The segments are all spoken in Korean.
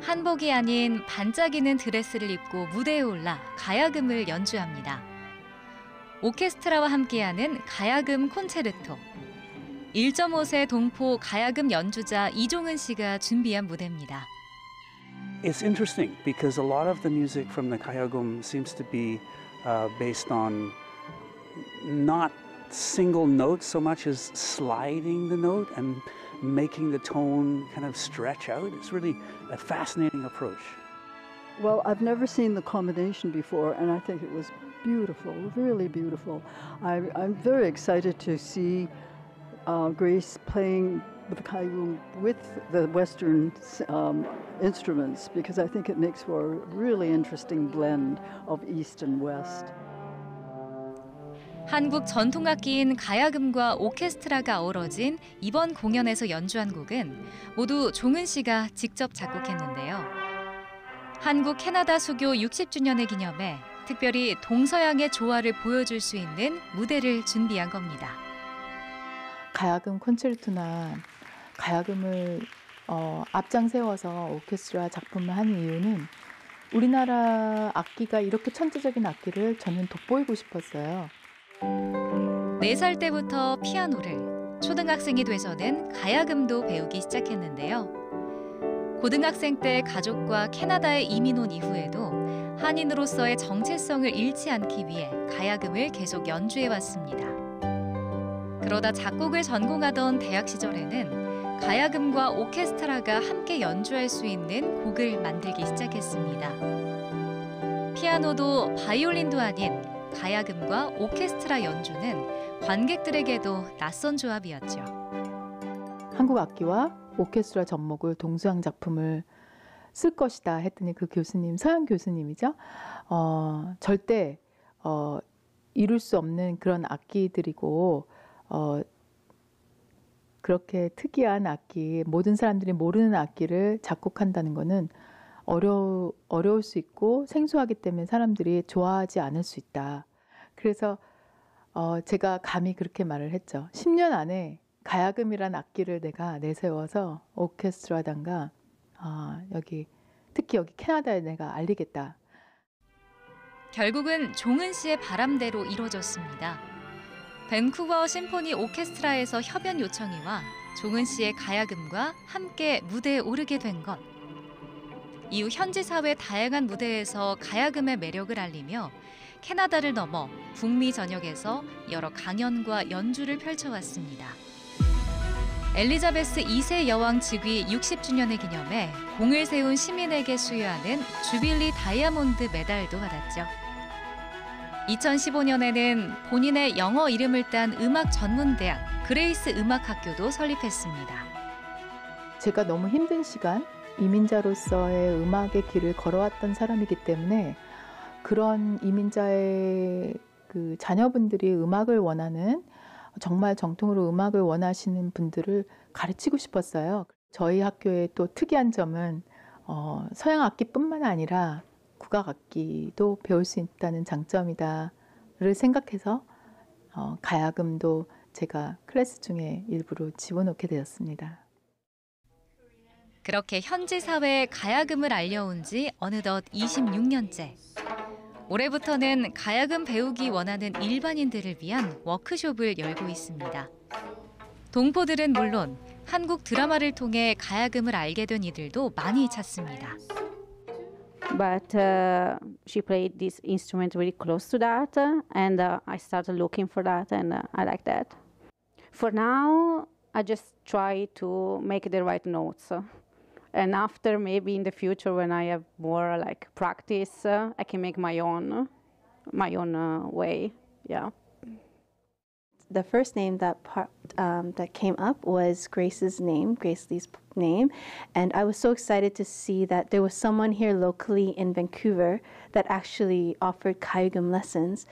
한복이 아닌 반짝이는 드레스를 입고 무대에 올라 가야금을 연주합니다. 오케스트라와 함께하는 가야금 콘체르토. 1.5세 동포 가야금 연주자 이종은 씨가 준비한 무대입니다. It's interesting because a lot of the music from the Kayagum seems to be based on not single notes so much as sliding the note and making the tone kind of stretch out. It's really a fascinating approach. Well, I've never seen the combination before, and I think it was beautiful, really beautiful. I'm very excited to see Grace playing the Kayagum with the Western instruments, because I think it makes for a really interesting blend of East and West. 한국 전통악기인 가야금과 오케스트라가 어우러진 이번 공연에서 연주한 곡은 모두 종은 씨가 직접 작곡했는데요. 한국 캐나다 수교 60주년을 기념해 특별히 동서양의 조화를 보여줄 수 있는 무대를 준비한 겁니다. 가야금 콘체르토나 가야금을 앞장 세워서 오케스트라 작품을 하는 이유는 우리나라 악기가 이렇게 천재적인 악기를 저는 돋보이고 싶었어요. 4살 때부터 피아노를, 초등학생이 돼서는 가야금도 배우기 시작했는데요. 고등학생 때 가족과 캐나다에 이민 온 이후에도 한인으로서의 정체성을 잃지 않기 위해 가야금을 계속 연주해 왔습니다. 그러다 작곡을 전공하던 대학 시절에는 가야금과 오케스트라가 함께 연주할 수 있는 곡을 만들기 시작했습니다. 피아노도 바이올린도 아닌 가야금과 오케스트라 연주는 관객들에게도 낯선 조합이었죠. 한국 악기와 오케스트라 접목을 동서양 작품을 쓸 것이다 했더니 그 교수님, 서양 교수님이죠. 절대 이룰 수 없는 그런 악기들이고 그렇게 특이한 악기, 모든 사람들이 모르는 악기를 작곡한다는 것은 어려울 수 있고 생소하기 때문에 사람들이 좋아하지 않을 수 있다. 그래서 제가 감히 그렇게 말을 했죠. 10년 안에 가야금이란 악기를 내가 내세워서 오케스트라단가 특히 여기 캐나다에 내가 알리겠다. 결국은 종은 씨의 바람대로 이루어졌습니다. 밴쿠버 심포니 오케스트라에서 협연 요청이 와 종은 씨의 가야금과 함께 무대에 오르게 된 것. 이후 현지 사회 다양한 무대에서 가야금의 매력을 알리며 캐나다를 넘어 북미 전역에서 여러 강연과 연주를 펼쳐왔습니다. 엘리자베스 2세 여왕 즉위 60주년을 기념해 공을 세운 시민에게 수여하는 주빌리 다이아몬드 메달도 받았죠. 2015년에는 본인의 영어 이름을 딴 음악 전문대학 그레이스 음악학교도 설립했습니다. 제가 너무 힘든 시간, 이민자로서의 음악의 길을 걸어왔던 사람이기 때문에 그런 이민자의 그 자녀분들이 음악을 원하는, 정말 정통으로 음악을 원하시는 분들을 가르치고 싶었어요. 저희 학교의 또 특이한 점은 서양 악기뿐만 아니라 국악 악기도 배울 수 있다는 장점이다를 생각해서 가야금도 제가 클래스 중에 일부러 집어넣게 되었습니다. 그렇게 현지 사회에 가야금을 알려온 지 어느덧 26년째. 올해부터는 가야금 배우기 원하는 일반인들을 위한 워크숍을 열고 있습니다. 동포들은 물론 한국 드라마를 통해 가야금을 알게 된 이들도 많이 찾습니다. But she played this instrument really close to that, and I started looking for that, and I like that. For now, I just try to make the right notes. And after, maybe in the future, when I have more like practice, I can make my own way. Yeah. The first name that came up was Grace Lee's name, and I was so excited to see that there was someone here locally in Vancouver that actually offered 가야금 lessons.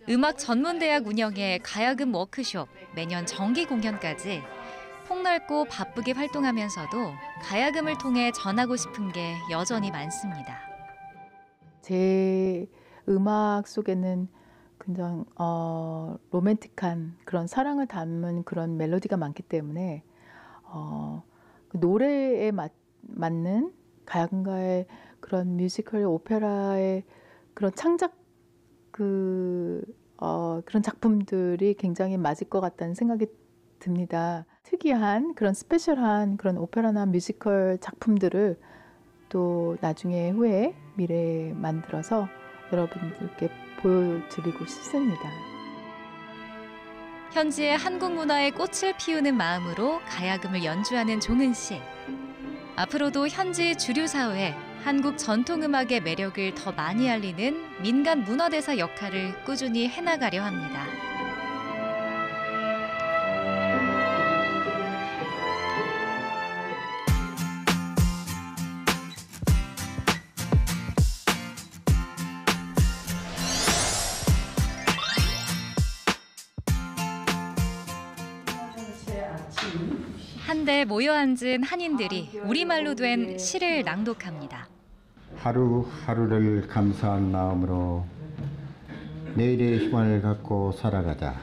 음악 전문대학 운영의 가야금 워크숍, 매년 정기 공연까지 폭넓고 바쁘게 활동하면서도 가야금을 통해 전하고 싶은 게 여전히 많습니다. 제 음악 속에는 굉장히 로맨틱한 그런 사랑을 담은 그런 멜로디가 많기 때문에 그 노래에 맞는 가야금가의 그런 뮤지컬 오페라의 그런 창작 그런 작품들이 굉장히 맞을 것 같다는 생각이 듭니다. 특이한 그런 스페셜한 그런 오페라나 뮤지컬 작품들을 또 나중에 후에 미래에 만들어서 여러분들께 보여드리고 싶습니다. 현지의 한국 문화에 꽃을 피우는 마음으로 가야금을 연주하는 종은 씨. 앞으로도 현지 주류 사회에 한국 전통음악의 매력을 더 많이 알리는 민간 문화대사 역할을 꾸준히 해나가려 합니다. 한데 모여 앉은 한인들이 우리말로 된 시를 낭독합니다. 하루하루를 감사한 마음으로 내일의 희망을 갖고 살아가자.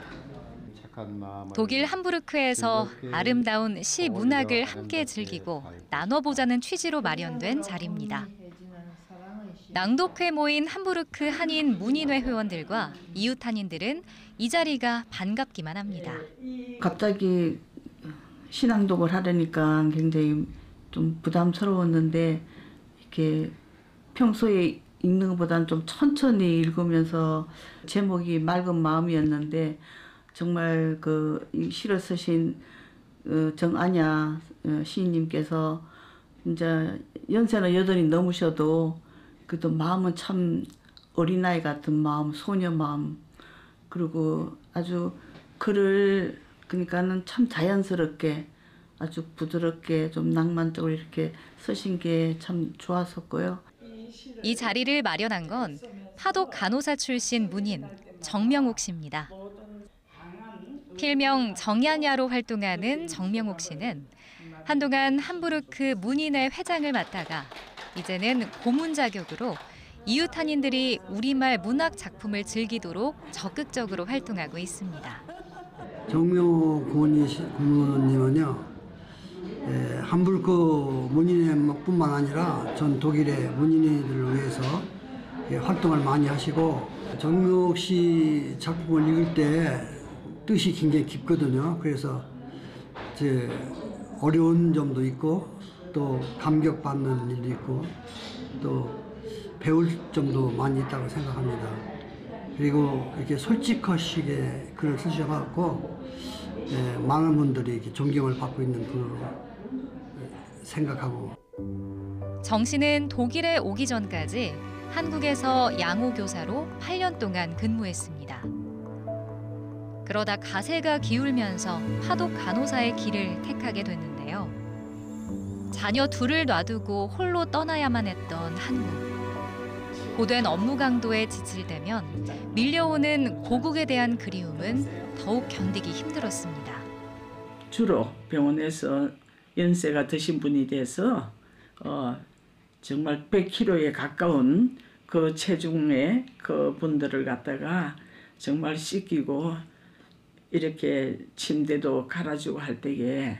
독일 함부르크에서 아름다운 시 문학을 함께 즐기고 나눠보자는 취지로 마련된 자리입니다. 낭독회 모인 함부르크 한인 문인회 회원들과 이웃 한인들은 이 자리가 반갑기만 합니다. 갑자기 시낭독을 하려니까 굉장히 좀 부담스러웠는데 이렇게 평소에 읽는 것보다는 좀 천천히 읽으면서 제목이 맑은 마음이었는데 정말 그 시를 쓰신 정안야 시인님께서 이제 연세는 여전히 넘으셔도 그래도 마음은 참 어린아이 같은 마음, 소녀 마음, 그리고 아주 글을 그러니까는 참 자연스럽게 아주 부드럽게 좀 낭만적으로 이렇게 쓰신 게 참 좋았었고요. 이 자리를 마련한 건 파독 간호사 출신 문인 정명옥 씨입니다. 필명 정야냐로 활동하는 정명옥 씨는 한동안 함부르크 문인회 회장을 맡다가 이제는 고문 자격으로 이웃 한인들이 우리말 문학 작품을 즐기도록 적극적으로 활동하고 있습니다. 정명옥 고문님은요, 함부르크 문인회뿐만 아니라 전 독일의 문인회들을 위해서 활동을 많이 하시고 정명옥 씨 작품을 읽을 때 뜻이 굉장히 깊거든요. 그래서 어려운 점도 있고 또 감격받는 일도 있고 또 배울 점도 많이 있다고 생각합니다. 그리고 이렇게 솔직하시게 글을 쓰셔갖고 많은 분들이 이렇게 존경을 받고 있는 분으로 생각하고. 정 씨는 독일에 오기 전까지 한국에서 양호교사로 8년 동안 근무했습니다. 그러다 가세가 기울면서 파독 간호사의 길을 택하게 됐는데요. 자녀 둘을 놔두고 홀로 떠나야만 했던 한국. 고된 업무 강도에 지칠 때면 밀려오는 고국에 대한 그리움은 더욱 견디기 힘들었습니다. 주로 병원에서 연세가 드신 분이 돼서 정말 100kg에 가까운 그 체중의 그 분들을 갖다가 정말 씻기고 이렇게 침대도 갈아주고 할 때에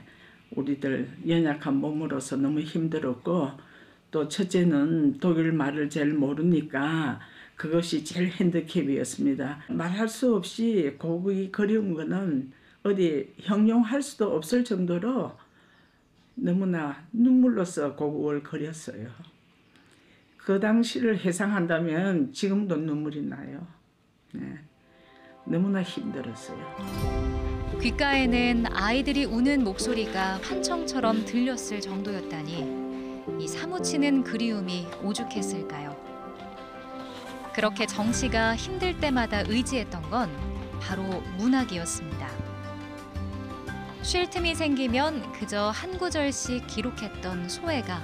우리들 연약한 몸으로서 너무 힘들었고, 또 첫째는 독일 말을 제일 모르니까 그것이 제일 핸디캡이었습니다. 말할 수 없이 고국이 그리운 거는 어디 형용할 수도 없을 정도로 너무나 눈물로서 고국을 그렸어요. 그 당시를 회상한다면 지금도 눈물이 나요. 네. 너무나 힘들었어요. 귓가에는 아이들이 우는 목소리가 환청처럼 들렸을 정도였다니 이 사무치는 그리움이 오죽했을까요? 그렇게 정 씨가 힘들 때마다 의지했던 건 바로 문학이었습니다. 쉴 틈이 생기면 그저 한 구절씩 기록했던 소회가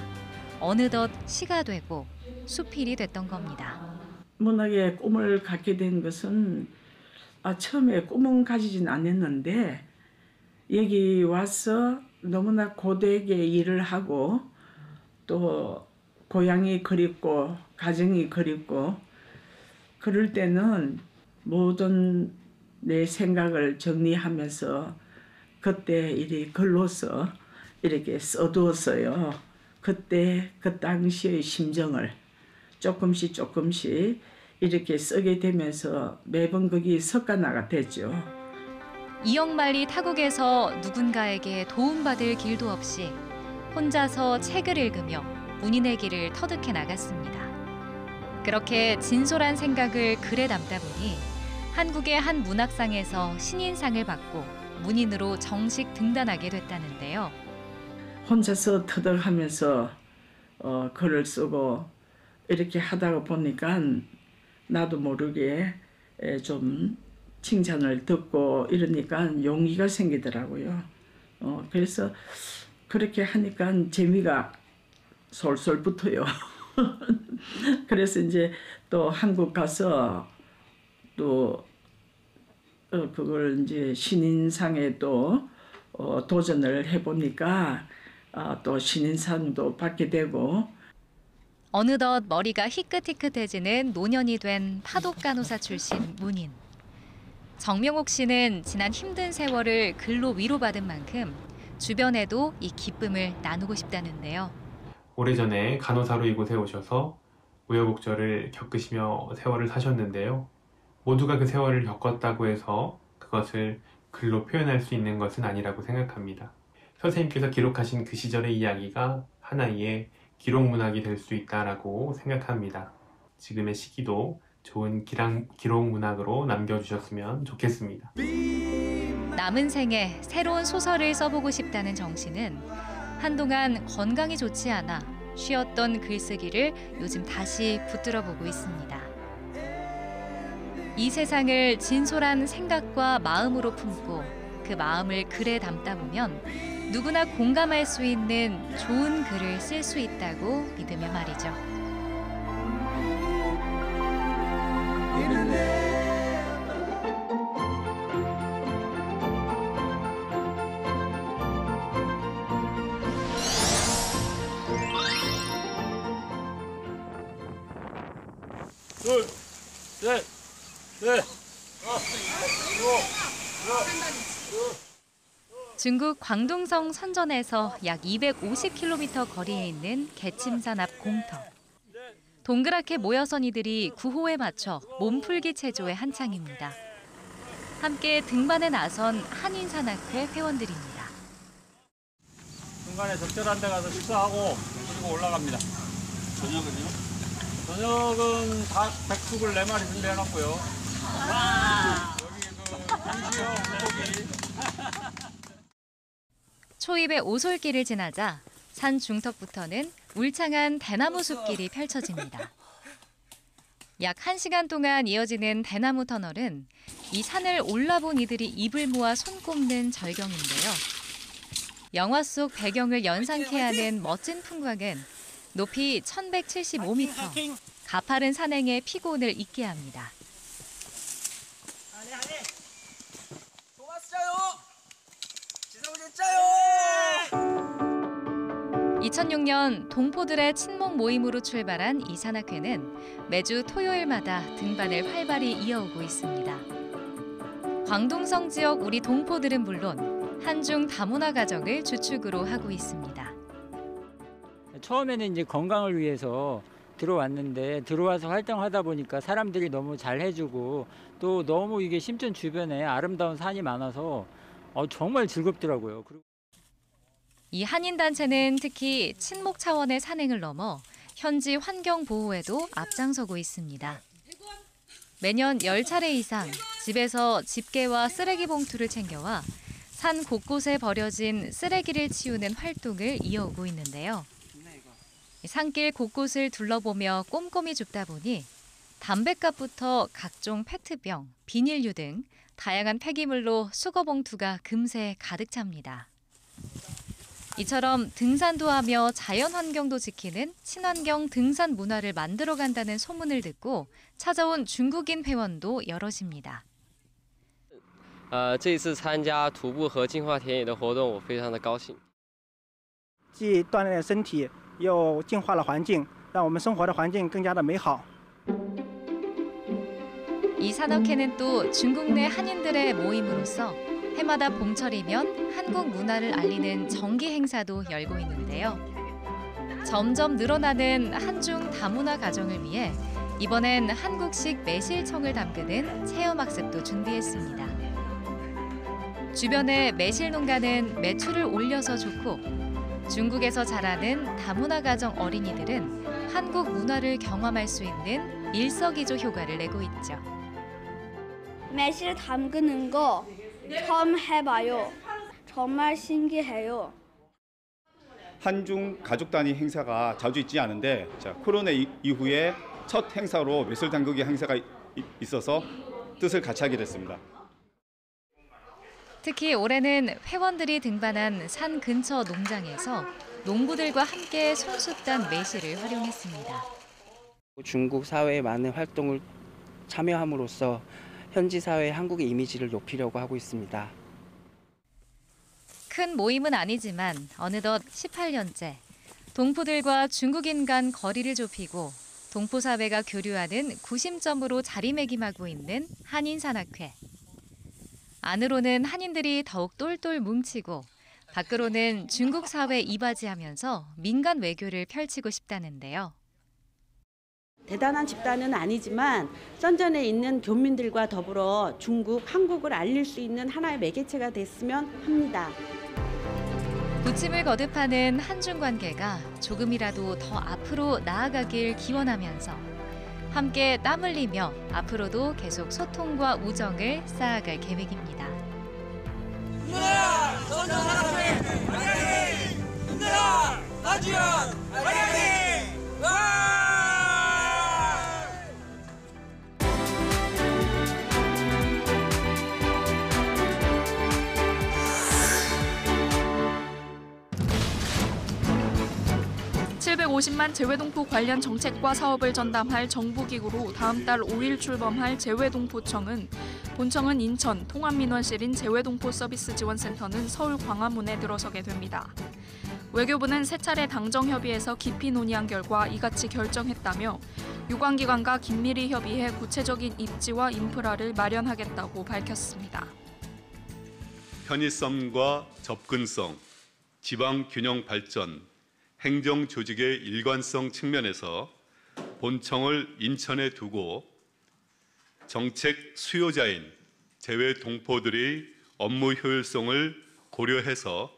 어느덧 시가 되고 수필이 됐던 겁니다. 문학에 꿈을 갖게 된 것은 처음에 꿈은 가지진 않았는데 여기 와서 너무나 고되게 일을 하고 또 고향이 그립고 가정이 그립고 그럴 때는 모든 내 생각을 정리하면서 그때 글로서 이렇게 써두었어요. 그때 그 당시의 심정을 조금씩 이렇게 쓰게 되면서 매번 거기 섞어나가 됐죠. 이영만리 타국에서 누군가에게 도움받을 길도 없이 혼자서 책을 읽으며 문인의 길을 터득해 나갔습니다. 그렇게 진솔한 생각을 글에 담다 보니 한국의 한 문학상에서 신인상을 받고 문인으로 정식 등단하게 됐다는데요. 혼자서 터득하면서 글을 쓰고 이렇게 하다가 보니까 나도 모르게 좀 칭찬을 듣고 이러니까 용기가 생기더라고요. 그래서 그렇게 하니까 재미가 솔솔 붙어요. 그래서 이제 또 한국 가서 또 그걸 이제 신인상에 또 도전을 해보니까 또 신인상도 받게 되고 어느덧 머리가 희끗희끗해지는 노년이 된 파독간호사 출신 문인. 정명옥 씨는 지난 힘든 세월을 글로 위로받은 만큼 주변에도 이 기쁨을 나누고 싶다는데요. 오래전에 간호사로 이곳에 오셔서 우여곡절을 겪으시며 세월을 사셨는데요. 모두가 그 세월을 겪었다고 해서 그것을 글로 표현할 수 있는 것은 아니라고 생각합니다. 선생님께서 기록하신 그 시절의 이야기가 하나의 기록문학이 될 수 있다고 생각합니다. 지금의 시기도 좋은 기록문학으로 남겨주셨으면 좋겠습니다. 남은 생에 새로운 소설을 써보고 싶다는 정 씨는 한동안 건강이 좋지 않아 쉬었던 글쓰기를 요즘 다시 붙들어 보고 있습니다. 이 세상을 진솔한 생각과 마음으로 품고 그 마음을 글에 담다 보면 누구나 공감할 수 있는 좋은 글을 쓸 수 있다고 믿으며 말이죠. 둘, 셋, 넷, 중국 광둥성 선전에서 약 250km 거리에 있는 개침산 앞 공터. 동그랗게 모여선 이들이 구호에 맞춰 몸풀기 체조의 한창입니다. 함께 등반에 나선 한인산악회 회원들입니다. 중간에 적절한 데 가서 식사하고 그리고 올라갑니다. 저녁은요? 저녁은 닭 백숙을 4마리 준비해놨고요. 여기 김치요, 물고기. 초입의 오솔길을 지나자 산 중턱부터는 울창한 대나무 숲길이 펼쳐집니다. 약 1시간 동안 이어지는 대나무 터널은 이 산을 올라본 이들이 입을 모아 손꼽는 절경인데요. 영화 속 배경을 연상케 하는 멋진 풍광은 높이 1175m, 가파른 산행의 피곤을 잊게 합니다. 2006년 동포들의 친목 모임으로 출발한 이 산악회는 매주 토요일마다 등반을 활발히 이어오고 있습니다. 광둥성 지역 우리 동포들은 물론 한중 다문화 가정을 주축으로 하고 있습니다. 처음에는 이제 건강을 위해서 들어왔는데 들어와서 활동하다 보니까 사람들이 너무 잘 해주고 또 너무 이게 심천 주변에 아름다운 산이 많아서 정말 즐겁더라고요. 이 한인단체는 특히 친목 차원의 산행을 넘어 현지 환경 보호에도 앞장서고 있습니다. 매년 10차례 이상 집에서 집게와 쓰레기 봉투를 챙겨와 산 곳곳에 버려진 쓰레기를 치우는 활동을 이어오고 있는데요. 산길 곳곳을 둘러보며 꼼꼼히 줍다 보니 담뱃값부터 각종 페트병, 비닐류 등 다양한 폐기물로 수거 봉투가 금세 가득 찹니다. 이처럼 등산도 하며 자연 환경도 지키는 친환경 등산 문화를 만들어간다는 소문을 듣고 찾아온 중국인 회원도 여럿입니다. 这次参加徒步和净化田野的活动，我非常的高兴。既锻炼了身体，又净化了环境，让我们生活的环境更加的美好。 이 산악회는 또 중국 내 한인들의 모임으로서 해마다 봄철이면 한국 문화를 알리는 정기 행사도 열고 있는데요. 점점 늘어나는 한중 다문화 가정을 위해 이번엔 한국식 매실청을 담그는 체험학습도 준비했습니다. 주변의 매실 농가는 매출을 올려서 좋고 중국에서 자라는 다문화 가정 어린이들은 한국 문화를 경험할 수 있는 일석이조 효과를 내고 있죠. 매실 담그는 거 처음 해봐요. 정말 신기해요. 한중 가족 단위 행사가 자주 있지 않은데 코로나 이후에 첫 행사로 매실 담그기 행사가 있어서 뜻을 같이 하게 됐습니다. 특히 올해는 회원들이 등반한 산 근처 농장에서 농부들과 함께 손수 딴 매실을 활용했습니다. 중국 사회의 많은 활동을 참여함으로써 현지 사회의 한국의 이미지를 높이려고 하고 있습니다. 큰 모임은 아니지만 어느덧 18년째 동포들과 중국인 간 거리를 좁히고 동포 사회가 교류하는 구심점으로 자리매김하고 있는 한인산악회. 안으로는 한인들이 더욱 똘똘 뭉치고 밖으로는 중국 사회 이바지하면서 민간 외교를 펼치고 싶다는데요. 대단한 집단은 아니지만 선전에 있는 교민들과 더불어 중국, 한국을 알릴 수 있는 하나의 매개체가 됐으면 합니다. 부침을 거듭하는 한중 관계가 조금이라도 더 앞으로 나아가길 기원하면서 함께 땀 흘리며 앞으로도 계속 소통과 우정을 쌓아갈 계획입니다. 누나야! 선전사랑해! 화이팅! 누나야! 나주연! 화이팅! 와! (750만) 재외동포 관련 정책과 사업을 전담할 정부기구로 다음 달 5일 출범할 재외동포청은 본청은 인천, 통합민원실인 재외동포 서비스 지원센터는 서울 광화문에 들어서게 됩니다. 외교부는 세 차례 당정협의에서 깊이 논의한 결과 이같이 결정했다며 유관기관과 긴밀히 협의해 구체적인 입지와 인프라를 마련하겠다고 밝혔습니다. 편의성과 접근성, 지방 균형 발전, 행정 조직의 일관성 측면에서 본청을 인천에 두고 정책 수요자인 재외 동포들의 업무 효율성을 고려해서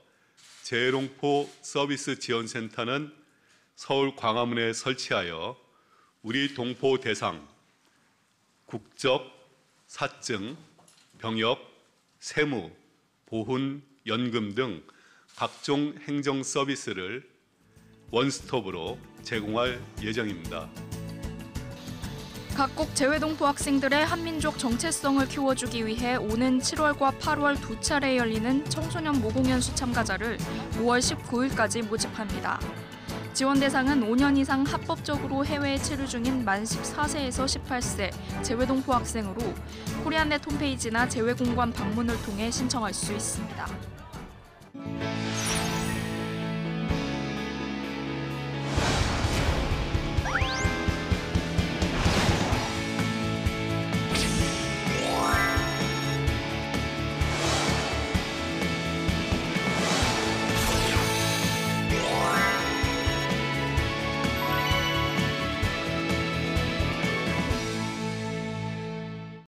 재외동포 서비스 지원센터는 서울 광화문에 설치하여 우리 동포 대상 국적, 사증, 병역, 세무, 보훈, 연금 등 각종 행정 서비스를 원스톱으로 제공할 예정입니다. 각국 재외동포 학생들의 한민족 정체성을 키워주기 위해 오는 7월과 8월 두 차례 열리는 청소년 모공연수 참가자를 5월 19일까지 모집합니다. 지원 대상은 5년 이상 합법적으로 해외에 체류 중인 만 14세에서 18세 재외동포 학생으로 코리안넷 홈페이지나 재외공관 방문을 통해 신청할 수 있습니다.